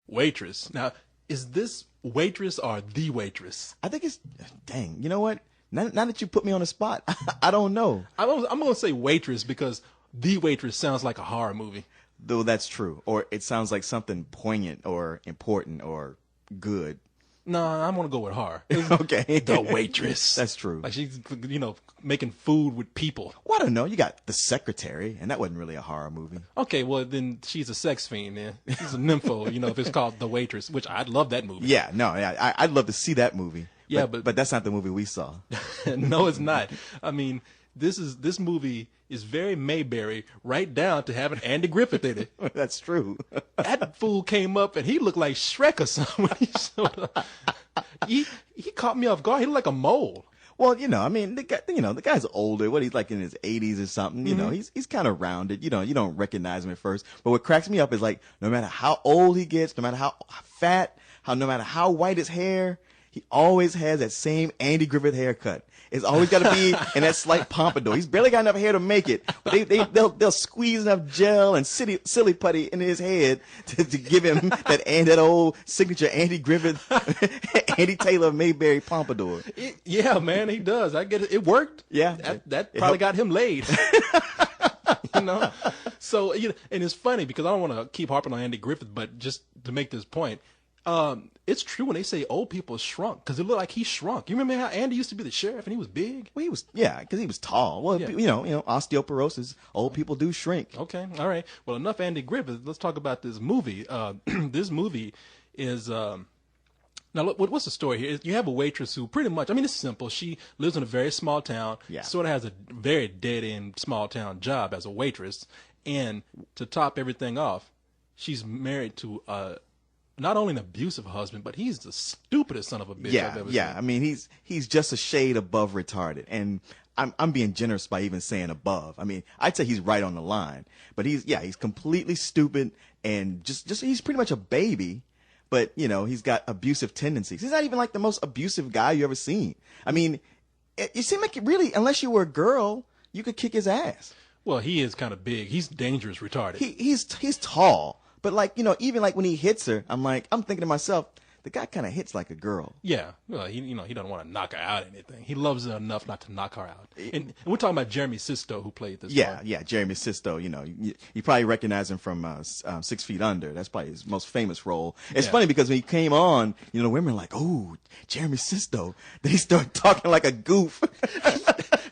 Waitress. Now, is this Waitress or The Waitress? I think it's, dang, you know what? Now that you put me on the spot, I don't know. I'm going to say Waitress because The Waitress sounds like a horror movie. Though that's true. Or it sounds like something poignant or important or good. No, I'm going to go with horror. Okay. The Waitress. That's true. Like she's, making food with people. Well, I don't know. You got The Secretary, and that wasn't really a horror movie. Okay, well, then she's a sex fiend, then. She's a nympho, if it's called The Waitress, which I'd love that movie. Yeah, no, I'd love to see that movie. Yeah, but that's not the movie we saw. No, it's not. I mean, this movie is very Mayberry, right down to having Andy Griffith in it. That's true. That fool came up and he looked like Shrek or something when he showed up. He caught me off guard. He looked like a mole. Well, the guy's older. He's like in his 80s or something. He's kind of rounded. You don't recognize him at first. But what cracks me up is like, no matter how old he gets, no matter how fat, no matter how white his hair, he always has that same Andy Griffith haircut. It's always got to be in that slight pompadour. He's barely got enough hair to make it, but they'll squeeze enough gel and silly putty in his head to give him that old signature Andy Griffith, Andy Taylor Mayberry pompadour. Yeah, man, he does. I get it. It worked. Yeah, that probably got him laid. So and it's funny because I don't want to keep harping on Andy Griffith, but just to make this point. It's true when they say old people shrunk because it looked like he shrunk. You remember how Andy used to be the sheriff and he was big? Well, because he was tall. Well, yeah. Osteoporosis, old people do shrink. Okay, all right. Well, enough Andy Griffith. Let's talk about this movie. This movie is now. What's the story here? You have a waitress who pretty much, it's simple. She lives in a very small town. Yeah. Sort of has a very dead-end small town job as a waitress, and to top everything off, she's married to not only an abusive husband, but he's the stupidest son of a bitch I've ever seen. Yeah. He's just a shade above retarded, and I'm being generous by even saying above. I'd say he's right on the line, but he's completely stupid and just he's pretty much a baby, but he's got abusive tendencies. He's not even like the most abusive guy you ever seen. You seem like really, unless you were a girl, you could kick his ass. Well, he is kind of big. He's dangerous retarded. He's tall. But even when he hits her, I'm thinking to myself, the guy kind of hits like a girl. Yeah. Well, he doesn't want to knock her out or anything. He loves her enough not to knock her out. And we're talking about Jeremy Sisto, who played this part. Yeah, Jeremy Sisto. You probably recognize him from 6 Feet Under. That's probably his most famous role. It's funny because when he came on, the women were like, "Oh, Jeremy Sisto." Then he started talking like a goof.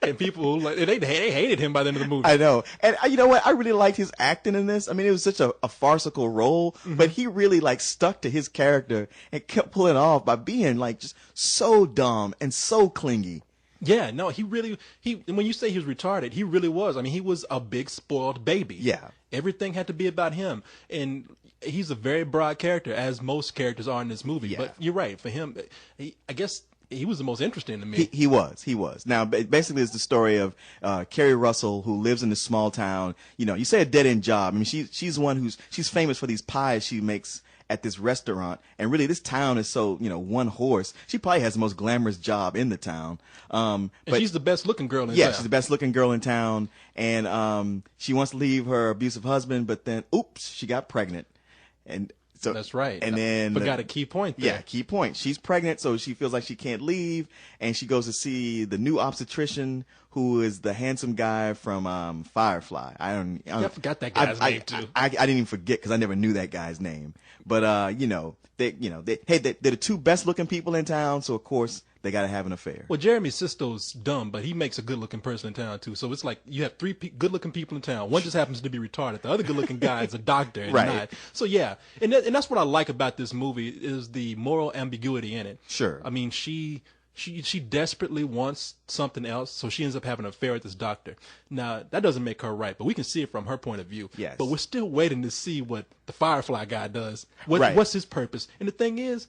And people they hated him by the end of the movie. I know. And you know what? I really liked his acting in this. It was such a farcical role, but he really stuck to his character and kept pulling off by being just so dumb and so clingy. Yeah, no, when you say he was retarded, he really was. He was a big spoiled baby. Yeah. Everything had to be about him. And he's a very broad character, as most characters are in this movie. Yeah. But you're right. For him, I guess he was the most interesting to me. He was. Now, basically, it's the story of Kerry Russell, who lives in this small town. You say a dead-end job. She's one she's famous for these pies she makes at this restaurant, and really this town is so one horse. She probably has the most glamorous job in the town. But she's the best looking girl in town. Yeah, she's the best looking girl in town, and she wants to leave her abusive husband, but then oops, she got pregnant, and so that's right. And then forgot a key point there. Yeah, key point. She's pregnant, so she feels like she can't leave, and she goes to see the new obstetrician, who is the handsome guy from Firefly. I forgot that guy's name too. I didn't even forget because I never knew that guy's name. But they're the two best looking people in town, so of course they got to have an affair. Well, Jeremy Sisto's dumb, but he makes a good looking person in town too. So it's like you have three good looking people in town. One just happens to be retarded. The other good looking guy is a doctor, and right? Not. So yeah, and that's what I like about this movie is the moral ambiguity in it. Sure. She desperately wants something else, so she ends up having an affair with this doctor. Now, that doesn't make her right, but we can see it from her point of view. Yes. But we're still waiting to see what the Firefly guy does. Right. What's his purpose? And the thing is,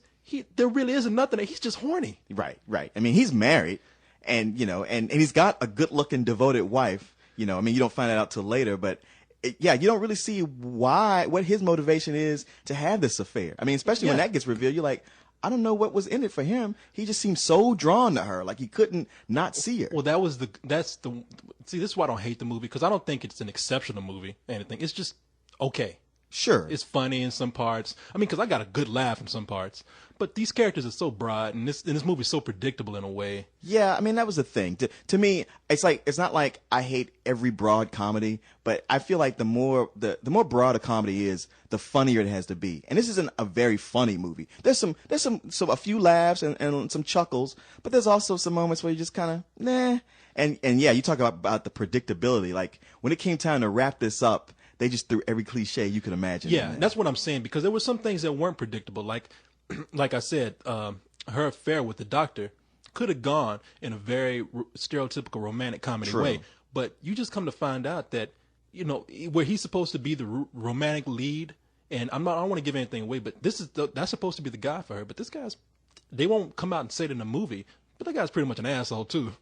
there really isn't nothing. He's just horny. Right. He's married, and he's got a good-looking, devoted wife. You don't find that out till later, but you don't really see what his motivation is to have this affair. Especially when that gets revealed, you're like, I don't know what was in it for him. He just seemed so drawn to her, like he couldn't not see her. Well, see, this is why I don't hate the movie, because I don't think it's an exceptional movie or anything. It's just okay. Sure. It's funny in some parts. I mean, because I got a good laugh in some parts. But these characters are so broad, and this movie is so predictable in a way. Yeah, I mean that was the thing. To me, it's not like I hate every broad comedy, but I feel like the more broad a comedy is, the funnier it has to be. And this isn't a very funny movie. There's a few laughs and some chuckles, but there's also some moments where you just kind of nah. And yeah, you talk about the predictability. Like when it came time to wrap this up, they just threw every cliche you could imagine. Yeah, that's what I'm saying, because there were some things that weren't predictable. Like I said, her affair with the doctor could have gone in a very stereotypical romantic comedy way. But you just come to find out that, where he's supposed to be the romantic lead, and I don't want to give anything away, but that's supposed to be the guy for her. But they won't come out and say it in the movie, but that guy's pretty much an asshole too.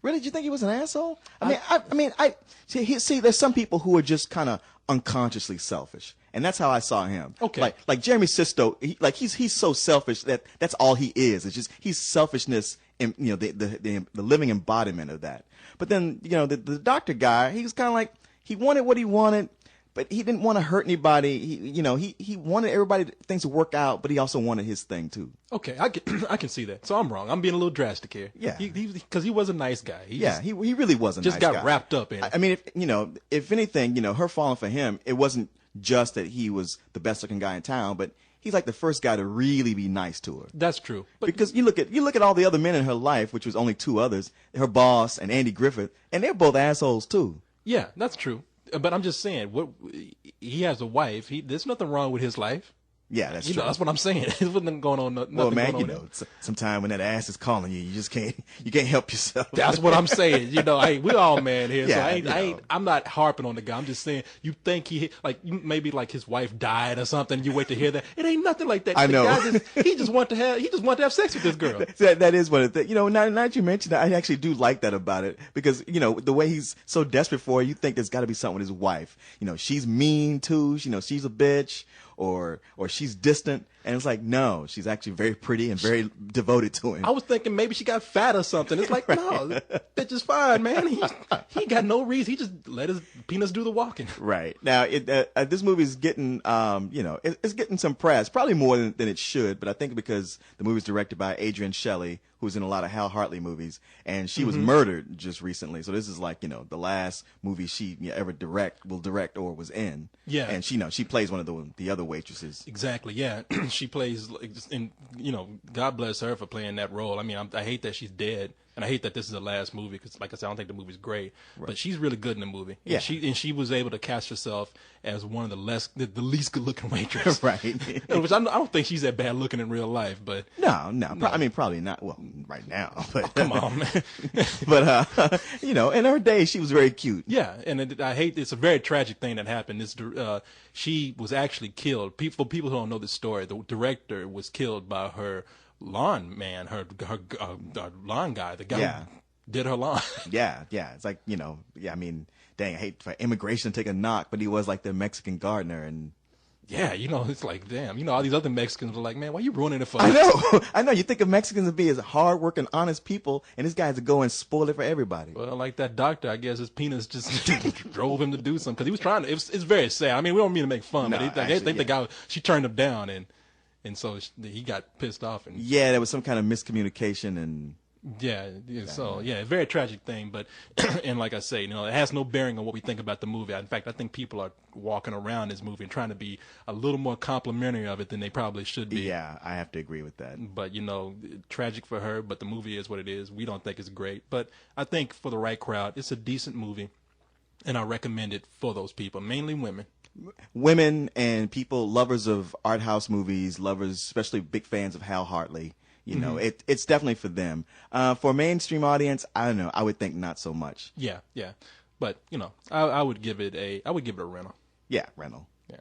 Really? Did you think he was an asshole? I see. There's some people who are just kind of unconsciously selfish, and that's how I saw him. Okay. Like Jeremy Sisto, he's so selfish that's all he is. It's just he's selfishness, and the living embodiment of that. But then the doctor guy, he was kind of like he wanted what he wanted, but he didn't want to hurt anybody. He wanted things to work out, but he also wanted his thing too. Okay, I can see that. So I'm wrong. I'm being a little drastic here. Yeah, because he was a nice guy. He really was a nice guy. Just got wrapped up in it. I mean, if anything, her falling for him, it wasn't just that he was the best looking guy in town, but he's like the first guy to really be nice to her. That's true. But because you look at all the other men in her life, which was only two others, her boss and Andy Griffith, and they're both assholes too. Yeah, that's true. But I'm just saying, he has a wife. There's nothing wrong with his life. Yeah, that's true. That's what I'm saying. There's nothing going on. Nothing well, man, going on sometime when that ass is calling you, you just can't help yourself. That's what I'm saying. We all man here. Yeah, so I'm not harping on the guy. I'm just saying, you think maybe his wife died or something. You wait to hear that. It ain't nothing like that. I know. He just want to have sex with this girl. That is what it. Now that you mentioned that, I actually do like that about it, because the way he's so desperate for her, you think there's got to be something with his wife. She's mean too. She's a bitch. Or she's distant, and it's like, no, she's actually very pretty and very devoted to him. I was thinking maybe she got fat or something. It's like, no, bitch is fine, man. He got no reason. He just let his penis do the walking. Right. Now, this movie is getting, it's getting some press, probably more than it should, but I think because the movie is directed by Adrienne Shelley, who's in a lot of Hal Hartley movies, and she was murdered just recently. So this is like, the last movie she ever will direct or was in. Yeah. And she plays one of the other waitresses. Exactly. Yeah. She plays, and God bless her for playing that role. I mean, I hate that she's dead, and I hate that this is the last movie, because, like I said, I don't think the movie's great, but she's really good in the movie. Yeah. And she was able to cast herself as one of the least good looking waitress. Right. Which I don't think she's that bad looking in real life, but no. I mean, probably not. Well, right now, but come on, man. But in her day, she was very cute. Yeah, and it's a very tragic thing that happened. She was actually killed. For people who don't know the story, the director was killed by her lawn man, her lawn guy, the guy who did her lawn. Yeah. It's like, I mean, dang, I hate for immigration to take a knock, but he was like the Mexican gardener, and yeah, it's like, damn, all these other Mexicans are like, man, why you ruining it for us? I know. You think of Mexicans to be as hard-working, honest people, and this guy's to go and spoil it for everybody. Well, like that doctor, I guess his penis just drove him to do something, because he was trying to. It's very sad. I mean, we don't mean to make fun, but they think the guy, she turned him down, and so he got pissed off. And yeah, there was some kind of miscommunication, and a very tragic thing, but and like I say, it has no bearing on what we think about the movie. In fact, I think people are walking around this movie and trying to be a little more complimentary of it than they probably should be. Yeah, I have to agree with that. But tragic for her, but the movie is what it is. We don't think it's great, but I think for the right crowd, it's a decent movie, and I recommend it for those people, mainly women and people, lovers of art house movies, especially big fans of Hal Hartley. It's definitely for them. For a mainstream audience, I don't know. I would think not so much. Yeah. But I would give it a rental. Yeah, rental. Yeah.